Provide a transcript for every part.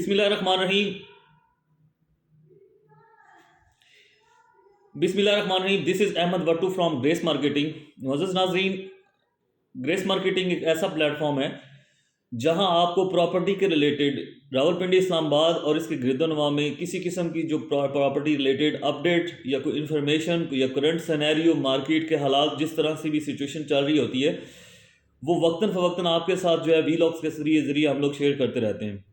बिस्मिल्लाहिर्रहमानिर्रहीम। बिस्मिल्लाहिर्रहमानिर्रहीम। This is Ahmed Wattoo from Grace Marketing. मुअज़्ज़ज़ नाज़रीन, ग्रेस मार्केटिंग एक ऐसा प्लेटफॉर्म है जहां आपको प्रॉपर्टी के रिलेटेड रावलपिंडी, इस्लामाबाद और इसके गिरदोनवा में किसी किस्म की जो प्रॉपर्टी रिलेटेड अपडेट या कोई इन्फॉर्मेशन या करंट सिनेरियो, मार्केट के हालात, जिस तरह से भी सिचुएशन चल रही होती है, वो वक्तन फ़वक्तन आपके साथ जो है वीलॉग्स के ज़रिए हम लोग शेयर करते रहते हैं।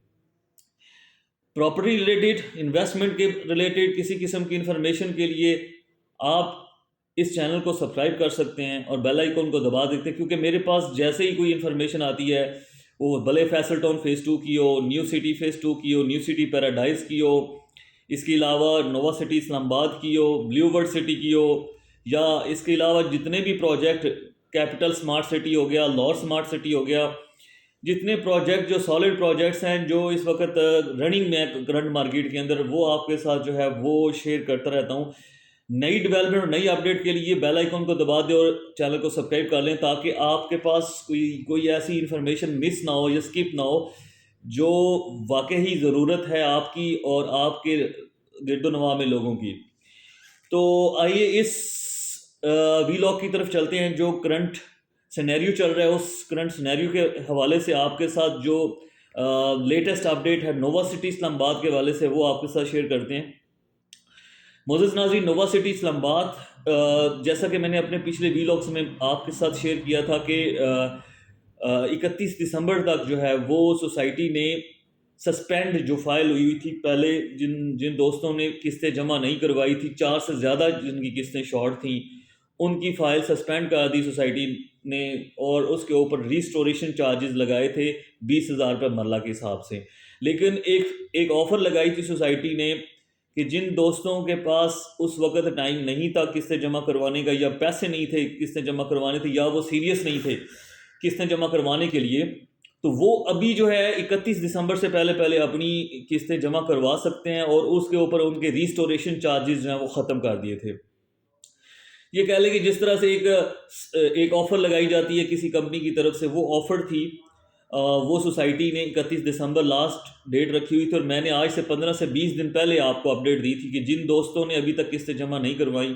प्रॉपर्टी रिलेटेड, इन्वेस्टमेंट के रिलेटेड किसी किस्म की इन्फॉर्मेशन के लिए आप इस चैनल को सब्सक्राइब कर सकते हैं और बेल आइकन को दबा देते हैं, क्योंकि मेरे पास जैसे ही कोई इन्फॉर्मेशन आती है, वो भले फैसल टाउन फ़ेज़ 2 की हो, न्यू सिटी फ़ेज़ 2 की हो, न्यू सिटी पैराडाइज की हो, इसके अलावा नोवा सिटी इस्लामाबाद की हो, ब्लू वर्ल्ड सिटी की हो, या इसके अलावा जितने भी प्रोजेक्ट, कैपिटल स्मार्ट सिटी हो गया, लॉर स्मार्ट सिटी हो गया, जितने प्रोजेक्ट जो सॉलिड प्रोजेक्ट्स हैं जो इस वक्त रनिंग में है करंट मार्केट के अंदर, वो आपके साथ जो है वो शेयर करता रहता हूँ। नई डेवलपमेंट और नई अपडेट के लिए बेल आइकन को दबा दें और चैनल को सब्सक्राइब कर लें, ताकि आपके पास कोई ऐसी इन्फॉर्मेशन मिस ना हो या स्किप ना हो जो वाकई ही ज़रूरत है आपकी और आपके गिरदोनवा में लोगों की। तो आइए इस वीलॉग की तरफ चलते हैं। जो करंट सिनेरियो चल रहा है, उस करंट सिनेरियो के हवाले से आपके साथ जो लेटेस्ट अपडेट है नोवा सिटी इस्लामाबाद के हवाले से, वो आपके साथ शेयर करते हैं। मोअज़्ज़ज़ नाज़रीन, नोवा सिटी इस्लामाबाद, जैसा कि मैंने अपने पिछले वीलॉग्स में आपके साथ शेयर किया था कि 31 दिसंबर तक जो है वो सोसाइटी ने सस्पेंड जो फाइल हुई थी, पहले जिन जिन दोस्तों ने किस्तें जमा नहीं करवाई थी, 4 से ज़्यादा जिनकी किस्तें शॉर्ट थी, उनकी फ़ाइल सस्पेंड कर दी सोसाइटी ने, और उसके ऊपर रिस्टोरेशन चार्जेस लगाए थे 20,000 रुपये मरला के हिसाब से। लेकिन एक ऑफ़र लगाई थी सोसाइटी ने कि जिन दोस्तों के पास उस वक़्त टाइम नहीं था किस्तें जमा करवाने का, या पैसे नहीं थे किस्तें जमा करवाने थे, या वो सीरियस नहीं थे किस्तें जमा करवाने के लिए, तो वो अभी जो है 31 दिसंबर से पहले पहले अपनी किस्तें जमा करवा सकते हैं, और उसके ऊपर उनके रिस्टोरेशन चार्जेस जो हैं वो ख़त्म कर दिए थे। ये कह लें कि जिस तरह से एक ऑफ़र लगाई जाती है किसी कंपनी की तरफ से, वो ऑफ़र थी। वो सोसाइटी ने 31 दिसंबर लास्ट डेट रखी हुई थी, और मैंने आज से 15 से 20 दिन पहले आपको अपडेट दी थी कि जिन दोस्तों ने अभी तक किस्तें जमा नहीं करवाई,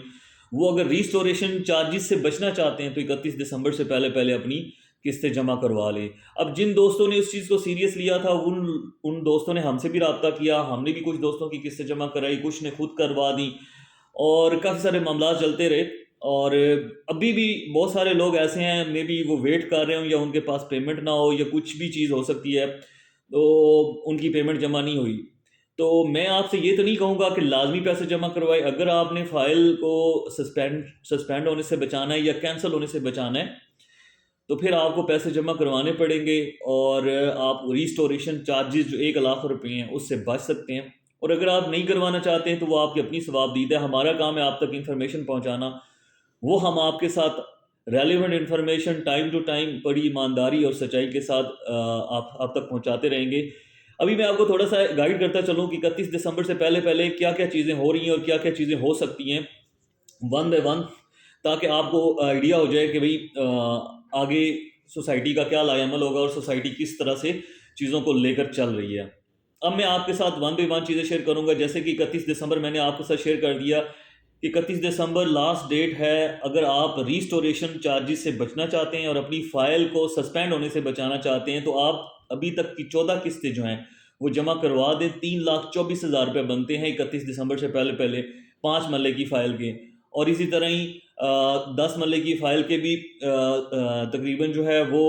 वो अगर रिस्टोरेशन चार्जेस से बचना चाहते हैं तो 31 दिसंबर से पहले पहले अपनी किस्तें जमा करवा लें। अब जिन दोस्तों ने उस चीज़ को सीरियस लिया था, उन दोस्तों ने हमसे भी रब्ता किया, हमने भी कुछ दोस्तों की किस्तें जमा कराई, कुछ ने खुद करवा दी, और काफ़ी सारे मामला चलते रहे। और अभी भी बहुत सारे लोग ऐसे हैं, मे बी वो वेट कर रहे हों, या उनके पास पेमेंट ना हो, या कुछ भी चीज़ हो सकती है, तो उनकी पेमेंट जमा नहीं हुई। तो मैं आपसे ये तो नहीं कहूँगा कि लाजमी पैसे जमा करवाए। अगर आपने फ़ाइल को सस्पेंड होने से बचाना है या कैंसिल होने से बचाना है, तो फिर आपको पैसे जमा करवाने पड़ेंगे, और आप रिस्टोरेशन चार्जेस जो 1,00,000 रुपये हैं उससे बच सकते हैं। और अगर आप नहीं करवाना चाहते हैं तो वो आपकी अपनी सवाबदीद है। हमारा काम है आप तक इन्फॉर्मेशन पहुँचाना, वो हम आपके साथ relevant information time to time बड़ी ईमानदारी और सच्चाई के साथ आप तक पहुंचाते रहेंगे। अभी मैं आपको थोड़ा सा गाइड करता चलूं कि 31 दिसंबर से पहले पहले क्या क्या चीज़ें हो रही हैं और क्या क्या चीज़ें हो सकती हैं, वन बाय वन, ताकि आपको आइडिया हो जाए कि भाई आगे सोसाइटी का क्या लाएअमल होगा और सोसाइटी किस तरह से चीज़ों को लेकर चल रही है। अब मैं आपके साथ वन बाय वन चीज़ें शेयर करूंगा। जैसे कि 31 दिसंबर मैंने आपके साथ शेयर कर दिया कि 31 दिसंबर लास्ट डेट है। अगर आप रिस्टोरेशन चार्जेस से बचना चाहते हैं और अपनी फ़ाइल को सस्पेंड होने से बचाना चाहते हैं, तो आप अभी तक की 14 किस्तें जो हैं वो जमा करवा दें। 3,24,000 रुपये बनते हैं 31 दिसंबर से पहले पहले 5 मरले की फ़ाइल के। और इसी तरह ही 10 मरले की फ़ाइल के भी तकरीबन जो है वो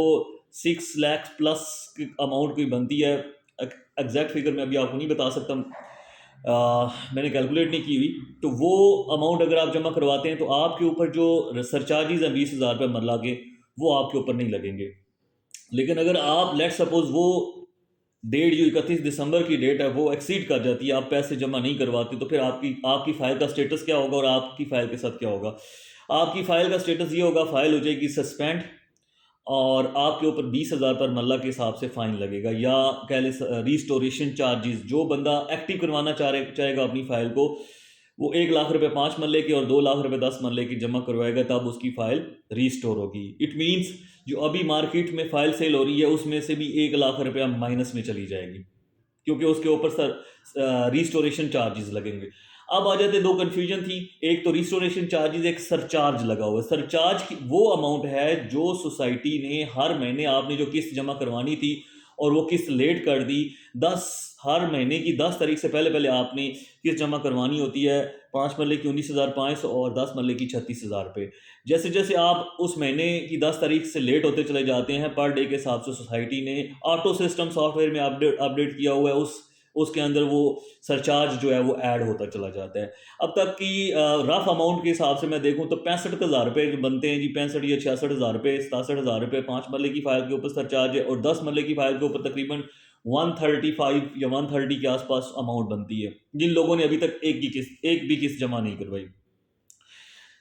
6 लाख प्लस की अमाउंट कोई बनती है। एग्जैक्ट फिगर मैं अभी आपको नहीं बता सकता, मैंने कैलकुलेट नहीं की हुई। तो वो अमाउंट अगर आप जमा करवाते हैं तो आपके ऊपर जो सरचार्जेज हैं 20,000 रुपये मरला के, वो आपके ऊपर नहीं लगेंगे। लेकिन अगर आप लेट सपोज वो डेट जो 31 दिसंबर की डेट है वो एक्सीड कर जाती है, आप पैसे जमा नहीं करवाते, तो फिर आपकी फ़ाइल का स्टेटस क्या होगा और आपकी फ़ाइल के साथ क्या होगा। आपकी फ़ाइल का स्टेटस ये होगा, फ़ाइल हो जाएगी सस्पेंड, और आपके ऊपर 20,000 पर मरला के हिसाब से फ़ाइन लगेगा, या कह लें रिस्टोरेशन चार्जेस। जो बंदा एक्टिव करवाना चाहेगा अपनी फ़ाइल को, वो 1,00,000 रुपये 5 मरले के और 2,00,000 रुपये 10 मरले की जमा करवाएगा, तब उसकी फ़ाइल रीस्टोर होगी। इट मीन्स जो अभी मार्केट में फ़ाइल सेल हो रही है उसमें से भी 1,00,000 रुपया माइनस में चली जाएगी। क्योंकि उसके ऊपर सर रिस्टोरेशन चार्जेस लगेंगे। अब आ जाते, दो कन्फ्यूजन थी, एक तो रिस्टोरेशन चार्जेस, एक सरचार्ज लगा हुआ है। सरचार्ज की वो अमाउंट है जो सोसाइटी ने हर महीने, आपने जो किस्त जमा करवानी थी और वो किस्त लेट कर दी, 10 हर महीने की 10 तारीख से पहले पहले आपने किस्त जमा करवानी होती है, 5 मरले की 19,500 और 10 मरले की 36,000 रुपये। जैसे जैसे आप उस महीने की 10 तारीख से लेट होते चले जाते हैं, पर डे के हिसाब से सोसाइटी ने ऑटो सिस्टम सॉफ्टवेयर में अपडेट किया हुआ है, उसके अंदर वो सरचार्ज जो है वो ऐड होता चला जाता है। अब तक की रफ अमाउंट के हिसाब से मैं देखूं तो 65,000 रुपये जो बनते हैं जी, 65 या 66,000 रुपये, 67,000 रुपये 5 मरले की फाइल के ऊपर सरचार्ज है, और 10 मरले की फाइल के ऊपर तकरीबन 135 या 130 के आसपास अमाउंट बनती है, जिन लोगों ने अभी तक एक भी किस्त जमा नहीं करवाई।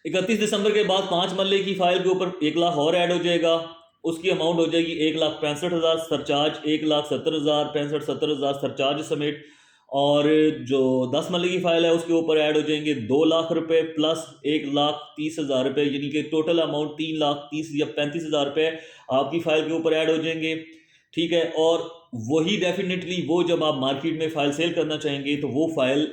31 दिसंबर के बाद 5 मरले की फाइल के ऊपर 1 लाख और ऐड हो जाएगा, उसकी अमाउंट हो जाएगी 1,65,000 सरचार्ज, 1,70,000 65,70,000 सरचार्ज समेत। और जो 10 मरले की फाइल है उसके ऊपर ऐड हो जाएंगे 2 लाख रुपए प्लस 1,30,000 रुपये, यानी कि टोटल अमाउंट 3,30,000 या 35,000 रुपये आपकी फाइल के ऊपर ऐड हो जाएंगे। ठीक है, और वही डेफिनेटली वो जब आप मार्केट में फाइल सेल करना चाहेंगे तो वो फाइल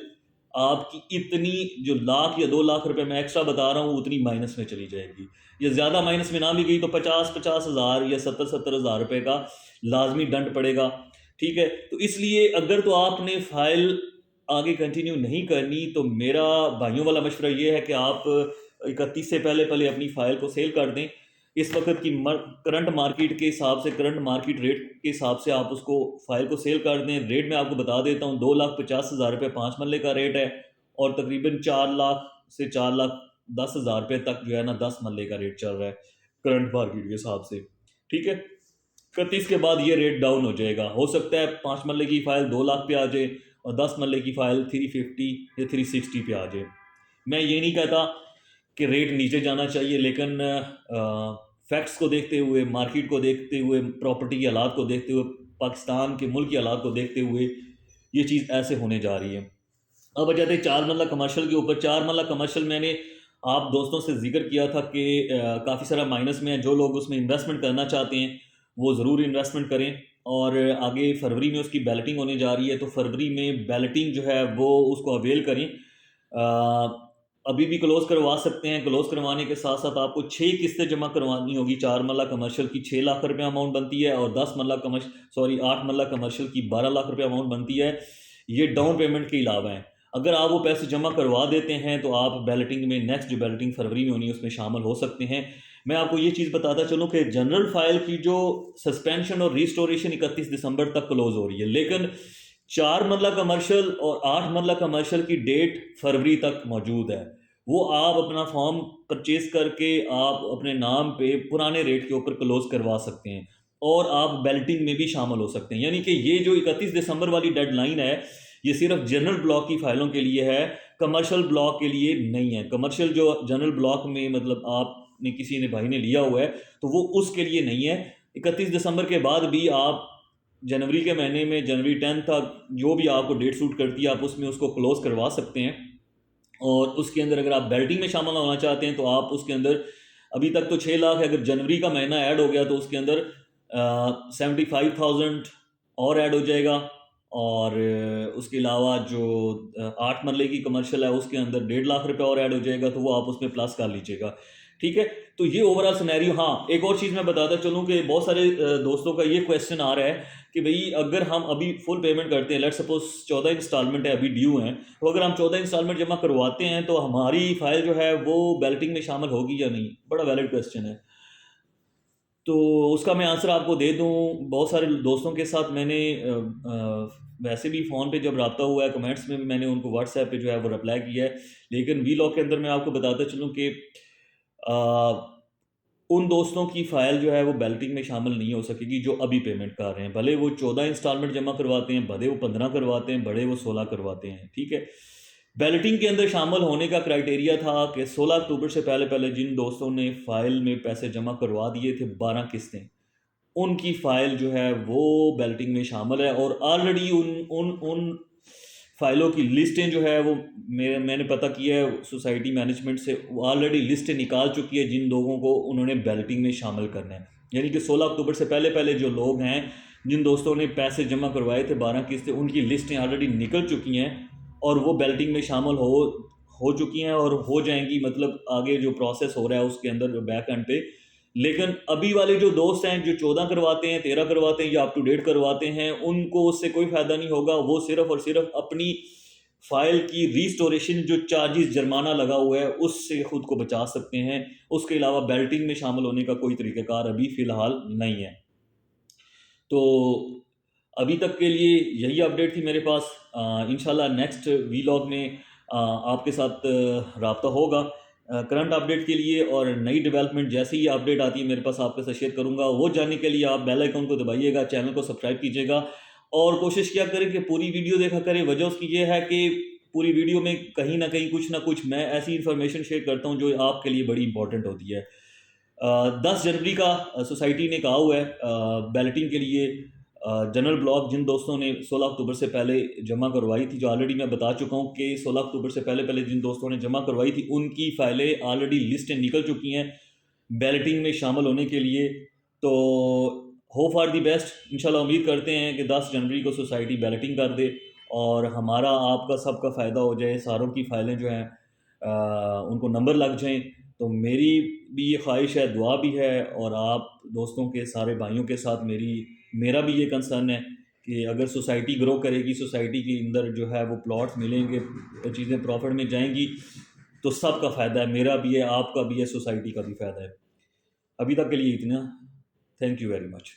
आपकी इतनी जो लाख या 2 लाख रुपए मैं एक्स्ट्रा बता रहा हूँ उतनी माइनस में चली जाएगी, या ज़्यादा माइनस में ना भी गई तो 50,000 या 70,000 रुपए का लाजमी दंड पड़ेगा। ठीक है, तो इसलिए अगर तो आपने फाइल आगे कंटिन्यू नहीं करनी तो मेरा भाइयों वाला मशवरा ये है कि आप 31 से पहले पहले अपनी फाइल को सेल कर दें। इस वक्त की करंट मार्केट के हिसाब से, करंट मार्केट रेट के हिसाब से आप उसको फाइल को सेल कर दें। रेट मैं आपको बता देता हूँ, 2,50,000 रुपये 5 मरले का रेट है, और तकरीबन 4 लाख से 4,10,000 रुपये तक जो है ना 10 मरले का रेट चल रहा है करंट मार्केट के हिसाब से। ठीक है, 31 के बाद ये रेट डाउन हो जाएगा, हो सकता है 5 मरले की फाइल 2 लाख पे आ जाए और 10 मरले की फाइल 350 या 360 पे आ जाए। मैं ये नहीं कहता कि रेट नीचे जाना चाहिए, लेकिन फैक्ट्स को देखते हुए, मार्केट को देखते हुए, प्रॉपर्टी के हालात को देखते हुए, पाकिस्तान के मुल्क के हालात को देखते हुए ये चीज़ ऐसे होने जा रही है। अब आ जाते हैं 4 मरला कमर्शियल के ऊपर। 4 मरला कमर्शियल मैंने आप दोस्तों से जिक्र किया था कि काफ़ी सारा माइनस में है। जो लोग उसमें इन्वेस्टमेंट करना चाहते हैं वो ज़रूर इन्वेस्टमेंट करें, और आगे फरवरी में उसकी बैलेटिंग होने जा रही है, तो फरवरी में बैलेटिंग जो है वो उसको अवेल करें। अभी भी क्लोज करवा सकते हैं। क्लोज करवाने के साथ साथ आपको 6 किस्तें जमा करवानी होगी। 4 मरला कमर्शियल की 6 लाख रुपये अमाउंट बनती है, और 8 मरला कमर्शियल की 12 लाख रुपये अमाउंट बनती है। ये डाउन पेमेंट के अलावा है। अगर आप वो पैसे जमा करवा देते हैं तो आप बैलेटिंग में, नेक्स्ट जो बैलेटिंग फरवरी में होनी है उसमें शामिल हो सकते हैं। मैं आपको ये चीज़ बताता चलूँ कि जनरल फाइल की जो सस्पेंशन और रिस्टोरेशन 31 दिसंबर तक क्लोज हो रही है, लेकिन 4 मरला कमर्शियल और 8 मरला कमर्शियल की डेट फरवरी तक मौजूद है। वो आप अपना फॉर्म परचेज करके आप अपने नाम पे पुराने रेट के ऊपर क्लोज करवा सकते हैं, और आप बैलेटिंग में भी शामिल हो सकते हैं। यानी कि ये जो 31 दिसंबर वाली डेडलाइन है ये सिर्फ जनरल ब्लॉक की फाइलों के लिए है, कमर्शियल ब्लॉक के लिए नहीं है। कमर्शियल जो जनरल ब्लॉक में मतलब आपने किसी ने भाई ने लिया हुआ है तो वो उसके लिए नहीं है। 31 दिसंबर के बाद भी आप जनवरी के महीने में, जनवरी 10 तक जो भी आपको डेट सूट करती है आप उसमें उसको क्लोज करवा सकते हैं। और उसके अंदर अगर आप बैलेटिंग में शामिल होना चाहते हैं तो आप उसके अंदर, अभी तक तो 6 लाख है, अगर जनवरी का महीना ऐड हो गया तो उसके अंदर 75,000 और ऐड हो जाएगा। और उसके अलावा जो 8 मरले की कमर्शियल है उसके अंदर 1.5 लाख रुपये और ऐड हो जाएगा, तो वो आप उसमें प्लस कर लीजिएगा। ठीक है, तो ये ओवरऑल सिनेरियो। हाँ, एक और चीज़ मैं बताता चलूँ कि बहुत सारे दोस्तों का ये क्वेश्चन आ रहा है कि भाई अगर हम अभी फुल पेमेंट करते हैं, लेट सपोज 14 इंस्टॉलमेंट है अभी ड्यू हैं, तो अगर हम 14 इंस्टॉलमेंट जमा करवाते हैं तो हमारी फाइल जो है वो बैलेटिंग में शामिल होगी या नहीं। बड़ा वैलिड क्वेश्चन है, तो उसका मैं आंसर आपको दे दूं। बहुत सारे दोस्तों के साथ मैंने वैसे भी फ़ोन पे जब रब्ता हुआ है, कमेंट्स में भी मैंने उनको व्हाट्सएप पे जो है वो रिप्लाई किया है, लेकिन वी लॉग के अंदर मैं आपको बताता चलूँ कि उन दोस्तों की फ़ाइल जो है वो बैलेटिंग में शामिल नहीं हो सकेगी जो अभी पेमेंट कर रहे हैं। भले वो 14 इंस्टॉलमेंट जमा करवाते हैं, भले वो 15 करवाते हैं, बड़े वो 16 करवाते हैं। ठीक है, बैलेटिंग के अंदर शामिल होने का क्राइटेरिया था कि 16 अक्टूबर से पहले पहले जिन दोस्तों ने फ़ाइल में पैसे जमा करवा दिए थे 12 किस्तें, उनकी फ़ाइल जो है वो बैलेटिंग में शामिल है। और ऑलरेडी उन उन उन फाइलों की लिस्टें जो है वो मैंने पता किया है सोसाइटी मैनेजमेंट से, वो ऑलरेडी लिस्टें निकाल चुकी है जिन लोगों को उन्होंने बैलेटिंग में शामिल करना है। यानी कि 16 अक्टूबर से पहले पहले जो लोग हैं जिन दोस्तों ने पैसे जमा करवाए थे 12 किस्तें, उनकी लिस्टें ऑलरेडी निकल चुकी हैं और वो बेल्टिंग में शामिल हो चुकी हैं और हो जाएंगी, मतलब आगे जो प्रोसेस हो रहा है उसके अंदर बैक एंड पे। लेकिन अभी वाले जो दोस्त हैं जो 14 करवाते हैं, 13 करवाते हैं या अप टू डेट करवाते हैं, उनको उससे कोई फ़ायदा नहीं होगा। वो सिर्फ और सिर्फ अपनी फाइल की रीस्टोरेशन जो चार्जेस जुर्माना लगा हुआ है उससे खुद को बचा सकते हैं। उसके अलावा बेल्टिंग में शामिल होने का कोई तरीक़ाकार अभी फ़िलहाल नहीं है। तो अभी तक के लिए यही अपडेट थी मेरे पास। इंशाल्लाह नेक्स्ट वीलॉग में आपके साथ राब्ता होगा करंट अपडेट के लिए, और नई डेवलपमेंट जैसे ही अपडेट आती है मेरे पास आपके साथ शेयर करूंगा। वो जानने के लिए आप बेल आइकन को दबाइएगा, चैनल को सब्सक्राइब कीजिएगा और कोशिश किया करें कि पूरी वीडियो देखा करें। वजह उसकी ये है कि पूरी वीडियो में कहीं ना कहीं कुछ ना कुछ मैं ऐसी इन्फॉर्मेशन शेयर करता हूँ जो आपके लिए बड़ी इंपॉर्टेंट होती है। 10 जनवरी का सोसाइटी ने कहा हुआ है बैलेटिंग के लिए जनरल ब्लॉक जिन दोस्तों ने 16 अक्टूबर से पहले जमा करवाई थी, जो ऑलरेडी मैं बता चुका हूँ कि 16 अक्टूबर से पहले पहले जिन दोस्तों ने जमा करवाई थी उनकी फाइलें ऑलरेडी लिस्टें निकल चुकी हैं बैलेटिंग में शामिल होने के लिए। तो होप फॉर दी बेस्ट। इंशाल्लाह उम्मीद करते हैं कि 10 जनवरी को सोसाइटी बैलेटिंग कर दे और हमारा आपका सबका फ़ायदा हो जाए, सारों की फाइलें जो हैं उनको नंबर लग जाएं। तो मेरी भी ये ख्वाहिश है, दुआ भी है, और आप दोस्तों के सारे भाइयों के साथ मेरा भी ये कंसर्न है कि अगर सोसाइटी ग्रो करेगी, सोसाइटी के अंदर जो है वो प्लॉट्स मिलेंगे, चीज़ें प्रॉफिट में जाएंगी, तो सबका फ़ायदा है। मेरा भी है, आपका भी है, सोसाइटी का भी फ़ायदा है। अभी तक के लिए इतना। Thank you very much.